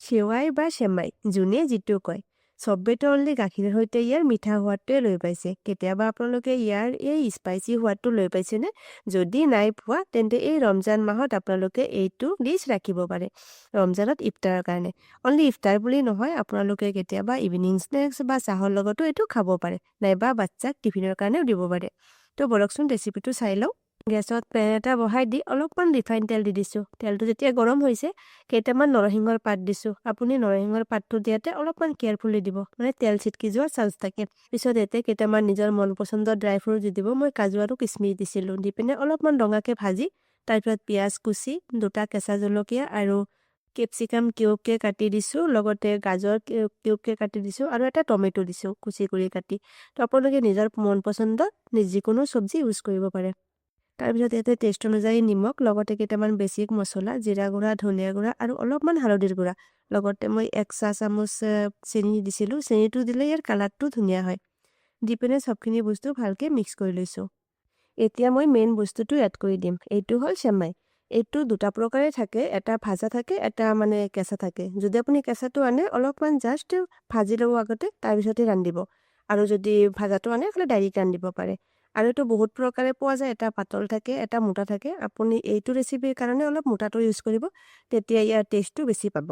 সেৱাই বা সেমাই যোনে যিটো কয় চবেতো অনলি গাখীৰৰ সৈতে ইয়াৰ মিঠা সোৱাদটোৱে লৈ পাইছে কেতিয়াবা আপোনালোকে ইয়াৰ এই স্পাইচি সোৱাদটো লৈ পাইছেনে যদি নাই পোৱা তেন্তে এই ৰমজান মাহত আপোনালোকে এইটো ডিছ ৰাখিব পাৰে ৰমজানত ইফতাৰৰ কাৰণে অনলি ইফতাৰ বুলি নহয় আপোনালোকে কেতিয়াবা ইভিনিং স্নেক্স বা চাহৰ লগতো এইটো খাব পাৰে নাইবা বাচ্চাক টিফিনৰ কাৰণেও দিব পাৰে তো বলকচোন ৰেচিপিটো চাই লওঁ গেছত পেন এটা বহাই দি অলপমান ৰিফাইন তেল দি দিছোঁ তেলটো যেতিয়া গৰম হৈছে কেইটামান নৰসিংহৰ পাত দিছোঁ আপুনি নৰসিংহৰ পাতটো দিয়াতে অলপমান কেয়াৰফুলি দিব মানে তেল ছিটকি যোৱাৰ চান্স থাকে পিছত ইয়াতে কেইটামান নিজৰ মন পচন্দৰ ড্ৰাই ফ্ৰুট দি দিব মই কাজু আৰু কিচমিচ দিছিলোঁ দি পিনে অলপমান ৰঙাকৈ ভাজি তাৰপিছত পিঁয়াজ কুচি দুটা কেঁচা জলকীয়া আৰু কেপচিকাম কিউবকৈ কাটি দিছোঁ লগতে গাজৰ কিউবকৈ কাটি দিছোঁ আৰু এটা টমেটো দিছোঁ কুচি কৰি কাটি তো আপোনালোকে নিজৰ মন পচন্দৰ যিকোনো চব্জি ইউজ কৰিব পাৰে তাৰপিছত ইয়াতে টেষ্ট অনুযায়ী নিমখ লগতে কেইটামান বেছিক মছলা জিৰা গুড়া ধনিয়া গুড়া আৰু অলপমান হালধিৰ গুড়া লগতে মই 1 চাহ চামুচ চেনি দিছিলোঁ চেনিটো দিলে ইয়াৰ কালাৰটো ধুনীয়া হয় দি পিনে সবখিনি বস্তু ভালকৈ মিক্স কৰি লৈছোঁ এতিয়া মই মেইন বস্তুটো এড কৰি দিম এইটো হ'ল সেমাই এইটো দুটা প্ৰকাৰে থাকে এটা ভাজা থাকে এটা মানে কেঁচা থাকে যদি আপুনি কেঁচাটো আনে অলপমান জাষ্ট ভাজি ল'ব আগতে তাৰপিছতে ৰান্ধিব আৰু যদি ভাজাটো আনে হ'লে ডাইৰেক্ট ৰান্ধিব পাৰে আৰু এইটো বহুত প্ৰকাৰে পোৱা যায় এটা পাতল থাকে এটা মোটা থাকে আপুনি এইটো ৰেচিপিৰ কাৰণে অলপ মোটাটো ইউজ কৰিব তেতিয়া ইয়াৰ টেষ্টটো বেছি পাব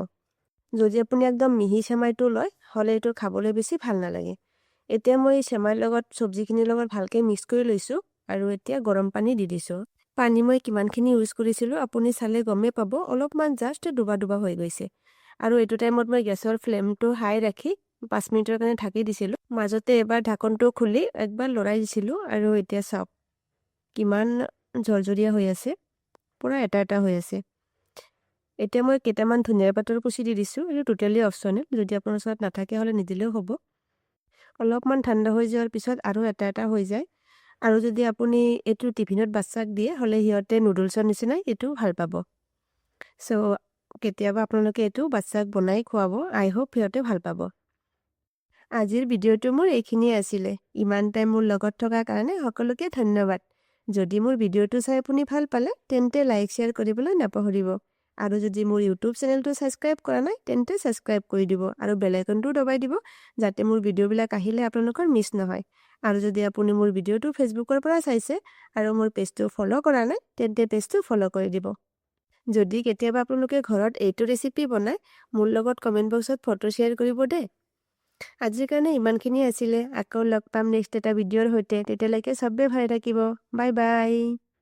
যদি আপুনি একদম মিহি সেমাইটো লয় হ'লে এইটো খাবলৈ বেছি ভাল নালাগে এতিয়া মই সেমাইৰ লগত চব্জিখিনিৰ লগত ভালকৈ মিক্স কৰি লৈছোঁ আৰু এতিয়া গৰম পানী দি দিছোঁ পানী মই কিমানখিনি ইউজ কৰিছিলোঁ আপুনি চালে গমেই পাব অলপমান জাষ্ট ডুবা ডুবা হৈ গৈছে আৰু এইটো টাইমত মই গেছৰ ফ্লেমটো হাই ৰাখি 5 মিনিটৰ কাৰণে ঢাকি দিছিলোঁ মাজতে এবাৰ ঢাকনটো খুলি একবাৰ লৰাই দিছিলোঁ আৰু এতিয়া চাওক কিমান জৰ্জৰীয়া হৈ আছে পুৰা এটা এটা হৈ আছে এতিয়া মই কেইটামান ধনিয়াৰ পাতৰ কুচি দি দিছোঁ এইটো টোটেলি অপচনেল যদি আপোনাৰ ওচৰত নাথাকে হ'লে নিদিলেও হ'ব অলপমান ঠাণ্ডা হৈ যোৱাৰ পিছত আৰু এটা এটা হৈ যায় আৰু যদি আপুনি এইটো টিফিনত বাচ্চাক দিয়ে হ'লে সিহঁতে নুডলছৰ নিচিনাই এইটো ভাল পাব সো কেতিয়াবা আপোনালোকে এইটো বাচ্চাক বনাই খুৱাব আই হোপ সিহঁতে ভাল পাব আজিৰ ভিডিঅ'টো মোৰ এইখিনিয়ে আছিলে ইমান টাইম মোৰ লগত থকাৰ কাৰণে সকলোকে ধন্যবাদ যদি মোৰ ভিডিঅ'টো চাই আপুনি ভাল পালে তেন্তে লাইক শ্বেয়াৰ কৰিবলৈ নাপাহৰিব আৰু যদি মোৰ ইউটিউব চেনেলটো ছাবস্ক্ৰাইব কৰা নাই তেন্তে ছাবস্ক্ৰাইব কৰি দিব আৰু বেল আইকনটো দবাই দিব যাতে মোৰ ভিডিঅ'বিলাক আহিলে আপোনালোকৰ মিছ নহয় আৰু যদি আপুনি মোৰ ভিডিঅ'টো ফেচবুকৰ পৰা চাইছে আৰু মোৰ পেজটো ফলো কৰা নাই তেন্তে পেজটো ফলো কৰি দিব যদি কেতিয়াবা আপোনালোকে ঘৰত এইটো ৰেচিপি বনায় মোৰ লগত কমেণ্ট বক্সত ফটো শ্বেয়াৰ কৰিব দেই আজিৰ কাৰণে ইমানখিনি আছিলে আকৌ লগ পাম নেক্সট এটা ভিডিঅ'ৰ সৈতে তেতিয়ালৈকে চবে ভালে থাকিব বাই বাই